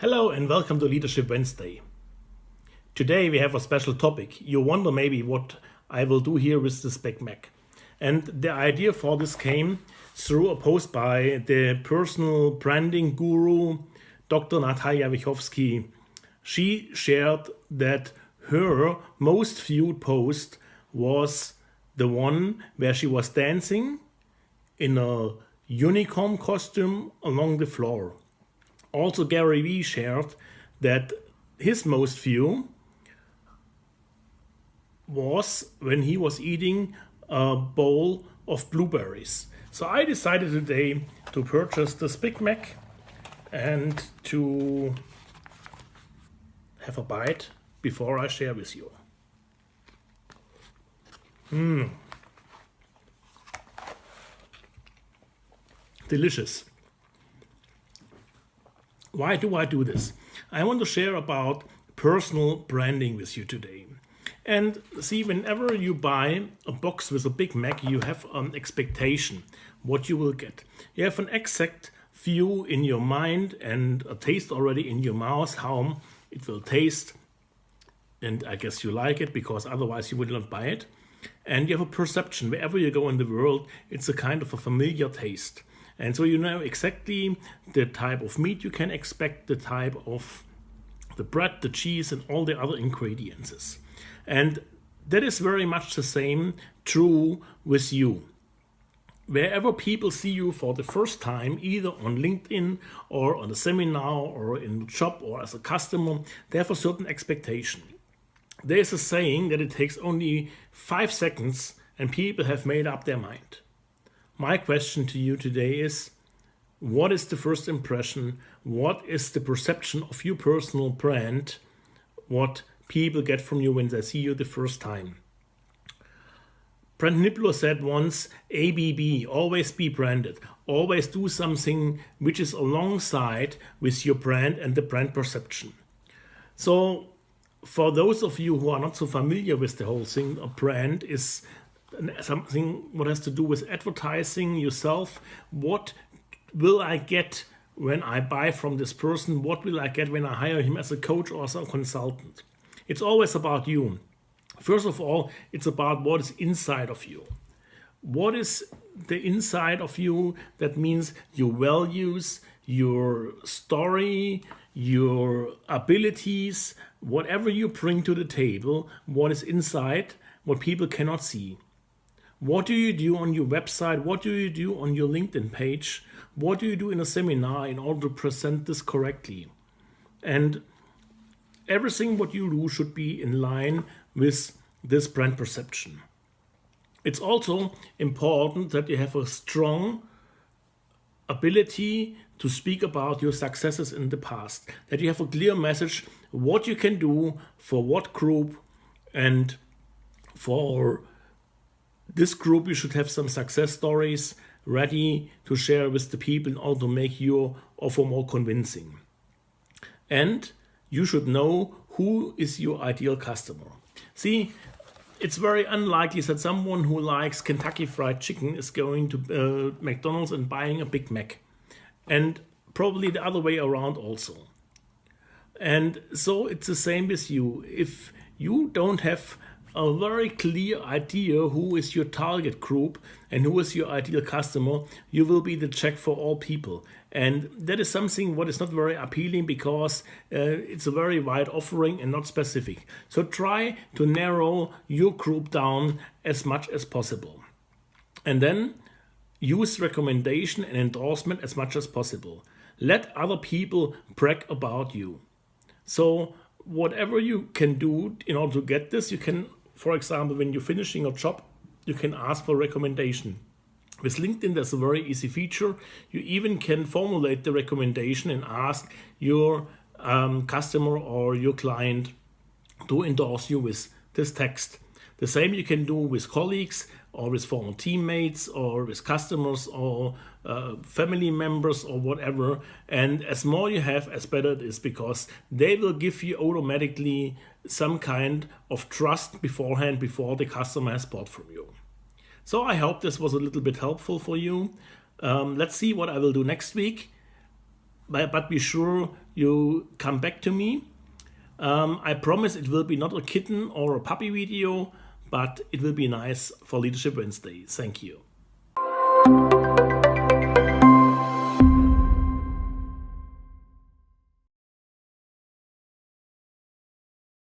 Hello and welcome to Leadership Wednesday. Today we have a special topic. You wonder maybe what I will do here with this Big Mac. And the idea for this came through a post by the personal branding guru, Dr. Natalia Wichowski. She shared that her most viewed post was the one where she was dancing in a unicorn costume along the floor. Also, Gary Vee shared that his most view was when he was eating a bowl of blueberries. So I decided today to purchase this Big Mac and to have a bite before I share with you. Delicious. Why do I do this? I want to share about personal branding with you today. And see, whenever you buy a box with a Big Mac, you have an expectation what you will get. You have an exact view in your mind and a taste already in your mouth how it will taste. And I guess you like it because otherwise you would not buy it. And you have a perception. Wherever you go in the world, it's a kind of a familiar taste. And so you know exactly the type of meat you can expect, the type of the bread, the cheese, and all the other ingredients. And that is very much the same true with you. Wherever people see you for the first time, either on LinkedIn or on a seminar or in a shop or as a customer, they have a certain expectation. There is a saying that it takes only 5 seconds and people have made up their mind. My question to you today is, what is the first impression? What is the perception of your personal brand? What people get from you when they see you the first time? Brent Niblo said once, ABB, always be branded. Always do something which is alongside with your brand and the brand perception. So for those of you who are not so familiar with the whole thing, a brand is something what has to do with advertising yourself. What will I get when I buy from this person? What will I get when I hire him as a coach or as a consultant? It's always about you. First of all, it's about what is inside of you. What is the inside of you? That means your values, your story, your abilities, whatever you bring to the table, what is inside, what people cannot see. What do you do on your website? What do you do on your LinkedIn page? What do you do in a seminar in order to present this correctly? And everything what you do should be in line with this brand perception. It's also important that you have a strong ability to speak about your successes in the past, that you have a clear message what you can do for what group, and for this group you should have some success stories ready to share with the people in order to make your offer more convincing. And you should know who is your ideal customer. See, it's very unlikely that someone who likes Kentucky Fried Chicken is going to McDonald's and buying a Big Mac. And probably the other way around also. And so it's the same with you. If you don't have a very clear idea who is your target group and who is your ideal customer, you will be the check for all people. And that is something what is not very appealing because it's a very wide offering and not specific. So try to narrow your group down as much as possible. And then use recommendation and endorsement as much as possible. Let other people brag about you. So whatever you can do in order to get this, you can, for example, when you're finishing a job, you can ask for recommendation. With LinkedIn, there's a very easy feature. You even can formulate the recommendation and ask your customer or your client to endorse you with this text. The same you can do with colleagues or with former teammates or with customers or family members or whatever. And as more you have, as better it is, because they will give you automatically some kind of trust beforehand before the customer has bought from you. So I hope this was a little bit helpful for you. Let's see what I will do next week. but be sure you come back to me. I promise it will be not a kitten or a puppy video, but it will be nice for Leadership Wednesday. Thank you.